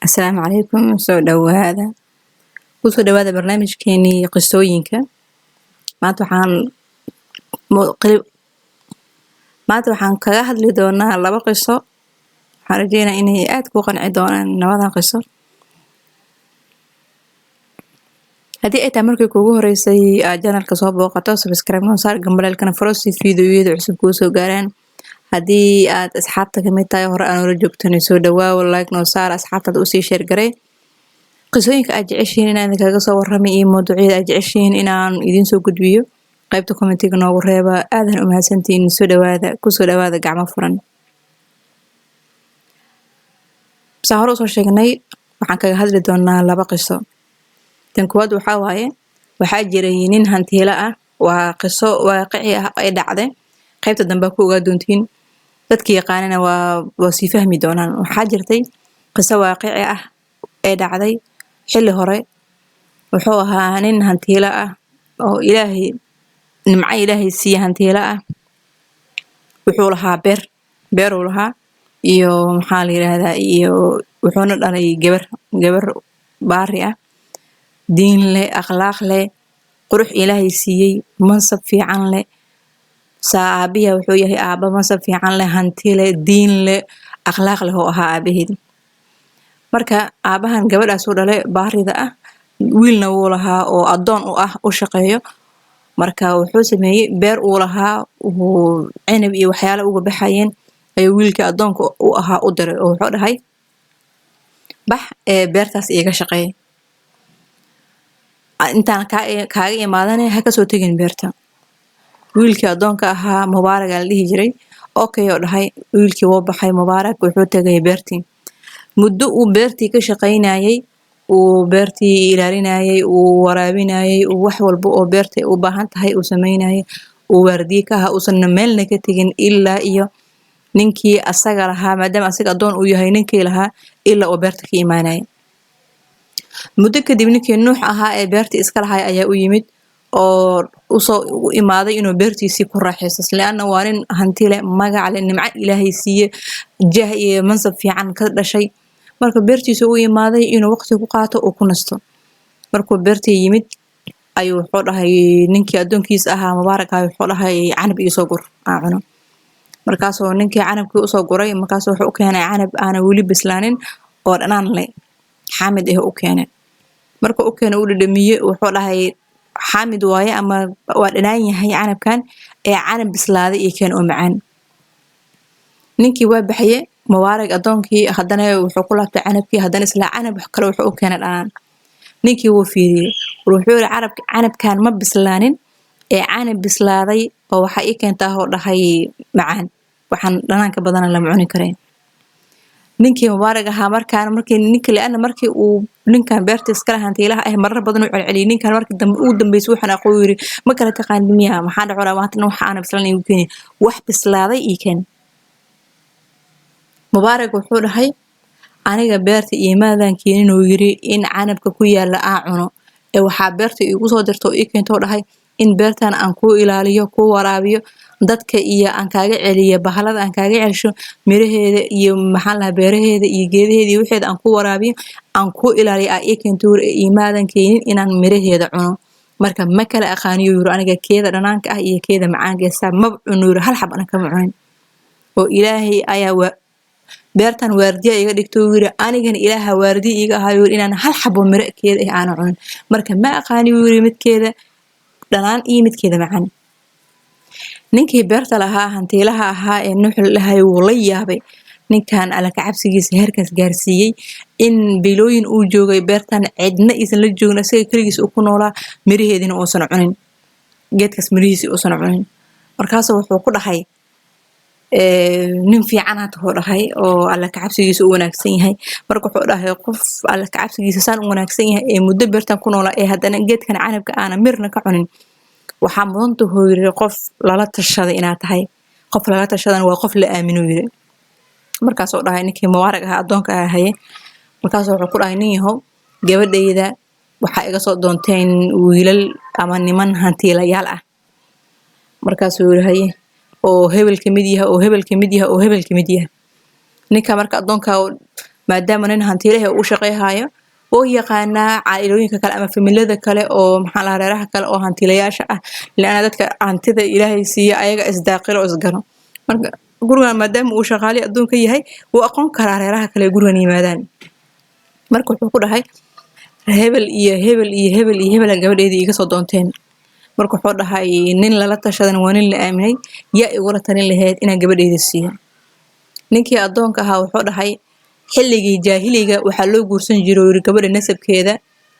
السلام عليكم soo dhawaada barnaamijkeenii qisooyinka maanta waxaan kaga hadli doonaa laba qiso waxaan rajeynayaa inay aad ku qanci doonaan labadan qiso haddii ay tahay markii kuugu horeysay aad channelka soo booqato subscribe noo saar gambaleelkana furo si fiidiyowyada cusub kuu soo gaaraan haddii aad asxaabta kamid tahay hore aan ula joogtana soo dhawaawo like noo saar asxaabtada usii share garay qisooyinka aad jeceshihiin inaan idinkaga soo warramay iyo mawduucyada aad jeceshihiin inaan idiin soo gudbiyo qaybta commentiga noogu reeba aadan u mahadsantihiin kusoo dhawaada gacmo furan saan hore usoo sheegnay waxaan kaga hadli doonaa laba qiso tan koowaad waxaa jiray nin hantiilo ah waa qiso waaqici ah ay dhacday qaybta dambe ku ogaa doontiin dadkii yaqaanana waa sii fahmi doonaan waxaa jirtay qiso waaqici ah ay dhacday xilli hore wuxuu ahaa nin hantiilo ah oo nimco ilaahay siiye hantiilo ah wuxuu lahaa beeruu lahaa iyo maxaa la yiraahdaa iyo wuxuuna dhalay gabar baari ah diin leh akhlaaq leh qurux ilaahay siiyey mansab fiican leh aabiya wuxuu yahay aaba mansab fiican leh hanti leh diin leh akhlaaq leh oo ahaa aabaheed marka aabahan gabadhaas u dhalay baarida ah wiilna wuu lahaa oo adoon u ah u shaqeeyo marka wuxuu sameeyey beer uu lahaa cinab iyo waxyaalo uga baxayeen ayuu wiilkii adoonka u ahaa u diray oo wuxuu dhahay bax beertaas iiga shaqeey intaan kaaga imaadane ha kasoo tegin beerta wiilkii adoonka ahaa mubaarag la dhihi jiray okay oo dhahay wiilkii wuu baxay mubaarag wuxuu tagay beertii muddo uu beertii ka shaqaynayay uu beertii ilaalinayay uu waraabinayay uu wax walba oo beerta u baahan tahay uu sameynayay uu waardiye ka ahaa uusan meelna ka tegin ilaa iyo ninkii asaga lahaa maadaama asaga adoon uu yahay ninkii lahaa ilaa uu beerta ka imaanayay muddo kadib ninkii nuux ahaa ee beertii iska lahay ayaa u yimid oo u imaaday inuu beertiisii ku raaxaysto laana waa nin hanti leh magac leh nimco ilaahay siiye jah iyo mansab fiican ka dhashay marka beertiisa u imaaday inuu waqti ku qaato oo ku nasto markuu beertii yimid ayuu wuxuu dhahay ninkii adoonkiisa ahaa mubaarag ah wuxuu dhahay canab ii soo gur aan cuno markaasoo ninkii canabkii usoo guray markaasoo wuxuu u keenay canab aana weli bislaanin oo dhanaan leh xaamid u keenay markuu u keenay uu dhadhamiyey wuxuu dhahay xaamid waaye ama waa dhanaan yahay canabkan ee canab bislaaday iyo keen oo macaan ninkii waa baxye mubaarag adoonkii haddana wuxuu ku laabtay canabkii haddana isla canab wax kale wuxuu u keenay dhanaan ninkii wuu fiiriyey wuxuu yiri canabkan ma bislaanin ee canab bislaaday oo waxa ii keentaa oo dhahay macaan waxaan dhanaanka badan lama cuni kareen ninkii mubaarag ahaa markii uu ninkan beerta iska hantiilaha ah marar badan u celceliyay ninkan markii dambe uu dambeysay waxaan aqoon yiri ma kala taqaan miya maxaa dhaco maanta waxa aan bislaanin uu keenay wax bislaaday ii keen mubaarag wuxuu dhahay aniga beerta iimaadan keenin uu yiri in canabka ku yaala aan cuno ee waxa beerta igu soo dirto ii keento dhahay in beertan aan ku ilaaliyo ku waraabiyo dadka iyo aan kaaga celiyo bahalada aan kaaga celsho miraheeda iyo maxaan lahaa beeraheeda iyo geedaheeda iyo wixeeda aan ku waraabiyo aan ku ilaaliyo ii keento iimaadan keenin inaan miraheeda cuno marka ma kala aqaaniyo yiri aniga keeda dhanaanka ah iyo keeda macaanka sabab cuno hal xab aan kama cunin oo ilaahay ayaa beertan waardiye iga dhigto yiri anigana ilaaha waardiye iga ahayo inaan hal xabo miro keeda aan cunin marka ma aqaaniyo yiri midkeeda dhanaan iyo midkeeda macaan ninkii beerta lahaa hantiilaha ahaa ee nuux lahay wuu la yaabay ninkan alla ka cabsigiisa heerkaas gaarsiiyey in bilooyin uu joogay beertan cidna isan la joogin asaga kaligiis uu ku noolaa miraheedina uusan cunin geedkaas mirihiisa uusan cunin markaas wuxuu ku dhahay nin fiican hata hoo dhahay oo alla ka cabsigiisa u wanaagsan yahay marka wuxuu dhahay qof alla ka cabsigiisa saan u wanaagsan yahay ee muddo beertan ku noolaa ee haddana geedkan canabka aana mirna ka cunin waxaa mudanta hoo yiri qof lala tashaday inaad tahay qof lala tashadana waa qof la aamino yiri markaasoo dhahay ninkii mubaarag ahaa adoonka ahaye markaasoo wuxuu ku dhahay nin yahow gabadhayda waxaa iga soo doonteen wiilal ama niman hantiilayaal ah markaasuu yiri haye oo hebel kamid yahay ninka marka adoonka maadaama nin hantiilaha uu shaqeyhayo oo yaqaana caa'ilooyinka kale ama familada kale oo maxaa la reeraha kale oo hantiilayaasha ah laana dadka hantida ilaahay siiya ayaga isdaaqilo isgalo marka gurigan maadaama uu shaqaale adduunka yahay uu aqoon karaa reeraha kale gurigan yimaadaan marka wuxuu ku dhahay hebel iyo hebel iyo hebel iyo hebel gabadheedii iga soo doonteen marka wuxuu dhahay nin lala tashadan waa nin la aaminay yaa igula talin lahayd inaan gabadheedii siiyo ninkii addoonka ahaa wuxuu dhahay xilligii jaahiliga waxaa loo guursan jiray gabadha nasabkeeda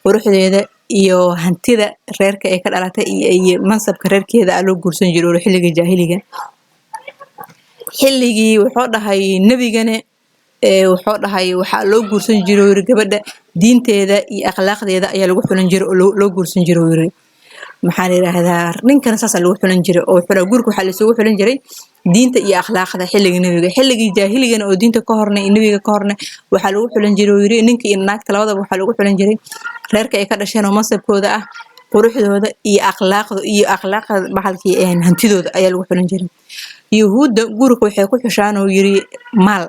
quruxdeeda iyo hantida reerka ay ka dhalatay iyo mansabka reerkeeda loo guursan jiray xilligii jaahiliga xilligii wuxuu dhahay nabigana wuxuu dhahay waxaa loo guursan jiray gabadha diinteeda iyo akhlaaqdeeda ayaa lagu xulan jiray oo loo guursan jiray maxaa la yiraahdaa ninkana saas lagu xulan jiray oo xula gurku waxa la isugu xulan jiray diinta iyo akhlaaqda xilliga nabiga xilligii jaahiligana oo diinta ka horna iyo nabiga ka horna waxa lagu xulan jiray ninka iyo naagta labadaba waxa lagu xulan jiray reerka ay ka dhasheen oo masabkooda ah quruxdooda iyo akhlaaqda bahalkii hantidooda ayaa lagu xulan jiray yahuudda gurku waxay ku xushaan oo yiri maal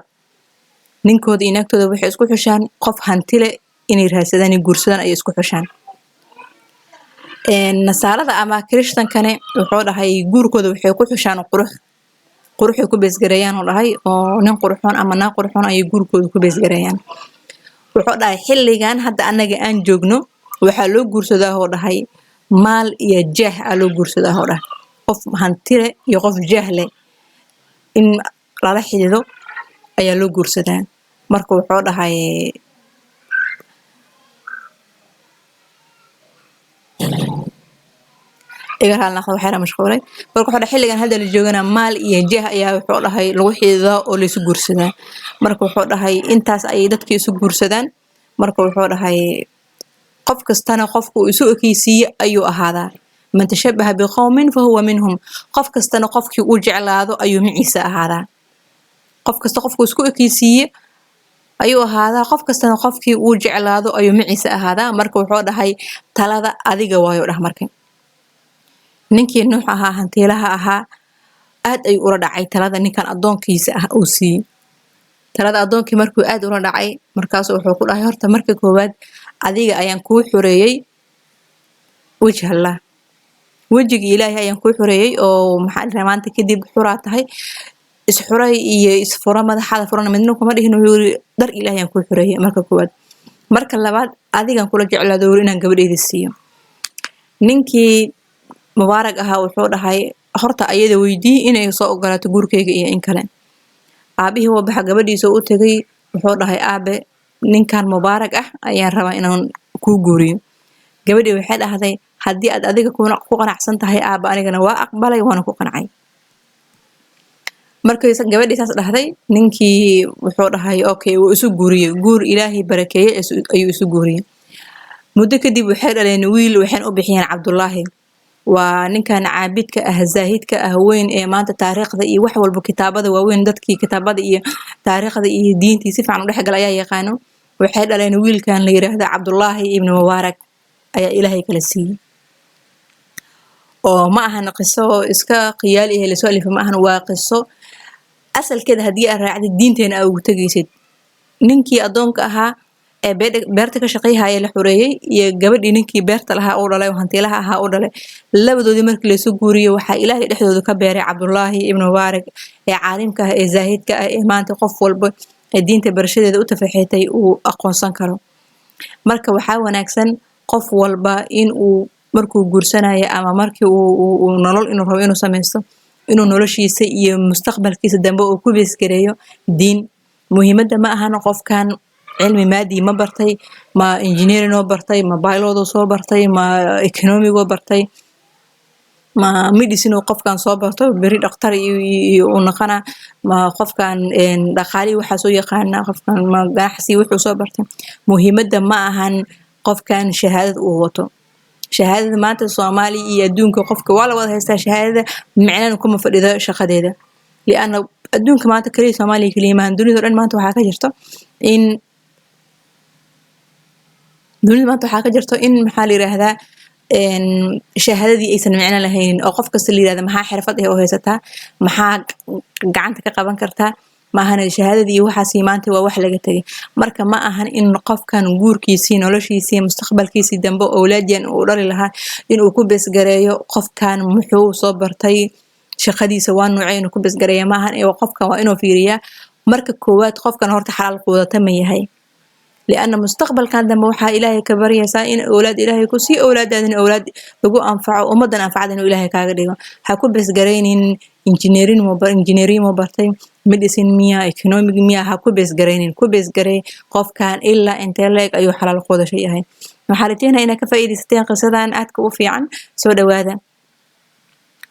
ninkooda iyo naagtooda waxay isku xushaan qof hanti leh inay raadsadaan iyo guursadaan ay isku xushaan nasaarada ama kirishtankane wuxuu dhahay guurkooda waxay ku xushaan quruxay ku beesgareeyaan oo dhahay oo nin quruxoon ama naag quruxoon ay guurkooda ku beesgareeyaan wuxuu dhahay xilligan hadda anaga aan joogno waxaa loo guursadaa oo dhahay maal iyo jaah loo guursadaa oo dhahay qof hanti leh iyo qof jaah leh in lala xidido ayaa loo guursadaa marka wuxuu dhahay iga halna waxay mashquulay marka wuxuu xilligan hadda la joogana maal iyo jaah ayaa wuxuu dhahay lagu xididaa oo la isu guursadaa marka wuxuu dhahay intaas ay dadka isu guursadaan marka wuxuu dhahay qof kastana qofku isu ekeysiye ayuu ahaadaa man tashabbaha biqawmin fa huwa minhum qof kastana qofkii uu jeclaado ayuu miciisa ahaadaa qof kasta qofku isku ekeysiye ayuu ahaadaa qof kastana qofkii uu jeclaado ayuu miciisa ahaadaa marka wuxuu dhahay talada adiga waayo dhah marka ninkii nuux ahaa hantiilaha ahaa aad ay ula dhacay talada ninkan adoonkiisa ah uu siiyay talada adoonkii markuu aad ula dhacay markaas wuxuu ku dhahay horta marka koowaad adiga ayaan kuu xureeyay wajhallah wajiga ilaahay ayaan kuu xureeyay oo maxaa maanta kadib xuraa tahay isxuray iyo isfura madaxada furana midna kuma dhihin wuxuu dar ilaahay ayaan kuu xureeyay marka koowaad marka labaad adigan kula jeclaado inaan gabadheeda siiyo ninkii mubaarak ahaa wuxuu dhahay horta ayada weydii inay soo ogolaato guurkeyga iyo in kale aabihii waa baxa gabadhiisa u tagay wuxuu dhahay aabe ninkan mubaarak ah ayaan rabaa inaan ku guuriyo gabadhii waxay dhahday haddii aad adiga ku qanacsan tahay aabe anigana waa aqbalay waana ku qancay markay gabadhii saas dhahday ninkii wuxuu dhahay okay wuu isu guuriyay guur ilaahay barakeeyay ayuu isu guuriyay muddo kadib waxay dhaleen wiil waxaan u bixiyeen Cabdullaahi waa ninkan caabidka ah zaahidka ah weyn ee maanta taariikhda iyo wax walba kitaabada waaweyn dadkii kitaabada iyo taariikhda iyo diintii si fiican u dhexgal ayaa yaqaano waxay dhaleen wiilkan la yiraahdo Cabdullaahi ibn Mubaarak ayaa ilaahay kala siiyay oo ma ahan qiso iska qiyaali ah la soo alifay ma ahan waa qiso asalkeeda hadii aad raacdo diinteena aad ugu tagaysid ninkii adoonka ahaa ee beerta ka shaqeeyay la xureeyay iyo gabadhii ninkii beerta lahaa oo dhalay hantiilaha ahaa oo dhalay labadoodii markii la soo guuriyay waxa ilaahay dhexdooda ka beeray Cabdullaahi ibn Mubaarak ee caalimka ah ee zaahidka ah ee maanta qof walba ee diinta barashadeeda u tafaxeetay uu aqoonsan karo marka waxa wanaagsan qof walba in uu markuu guursanayo ama markii uu nolol inuu rabo inuu sameysto inuu noloshiisa iyo mustaqbalkiisa dambe uu ku beesgareeyo diin muhiimada ma ahan qofkan علمي مادي ما برتي ما انجينيرين oo bartay ma biology soo bartay ma economic oo bartay ma medicine oo qofkan soo barto bari dhaqtar iyo naqana ma qofkan dhaqaali waxa soo yaqaan qofkan ma ganacsi wuxuu soo bartay muhiimada ma ahan qofkan shahaadad uu wato shahaadada maanta Soomaali iyo adduunka qofka wala wada haysta shahaadada macnaheedu kuma fadhido shaqadeeda liana adduunka maanta kaliya Soomaali kaliya dunida dhan maanta waxa ka jirto in dunida maanta waxa ka jirto in maxaa la yiraahdaa shahaadadii aysan macna lahayn oo qof kasta la yiraahdo maxaa xirfad ah oo haysataa maxaa gacanta ka qaban kartaa ma ahan shahaadadii iyo waxaasi maanta waa wax laga tagay marka ma ahan in qofkan guurkiisii noloshiisii mustaqbalkiisii dambe awlaadiyan uu dhali lahaa inuu ku besgareeyo qofkan muxuu soo bartay shaqadiisa waa nuucay inuu ku besgareeyo ma ahan ee qofkan waa inuu fiiriyaa marka koowaad qofkan horta xalaal quudata ma yahay لأن مستقبل كان دم وحى إلهي كبرية سائن أولاد إلهي كسي أولاد هذين أولاد لقوا أنفعوا ومدن أنفعنا إلهي كاغديو هكو بس جرينين إنجينيرين وبرتين ميديسين ميا إيكونوميك ميا هكو بس جرينين كو بس جري قف كان إلا أنت لك أيو حلال قوة شيء هاي محارتين هنا كفايدة ستين قصة عن أتك وفي عن سودا وهذا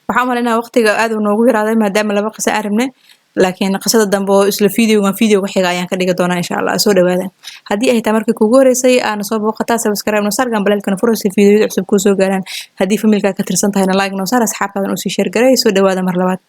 وحاملنا وقت قاعد ونوجه هذا ما دام لبقى قصة أرمنا لكن قصة الدنبو إسلا فيديو وحيقا يعني كده دونا إن شاء الله سودا وهذا هدي أي تمرك كوجوري سي أنا صوب وقتها سبسكرايب نصار جنب لكن فرص فيديو يحسب كوسو جران هدي في ملكا كترسنت هنا لايك نصار أصحاب هذا نوسي شير جري سودا وهذا مرلبات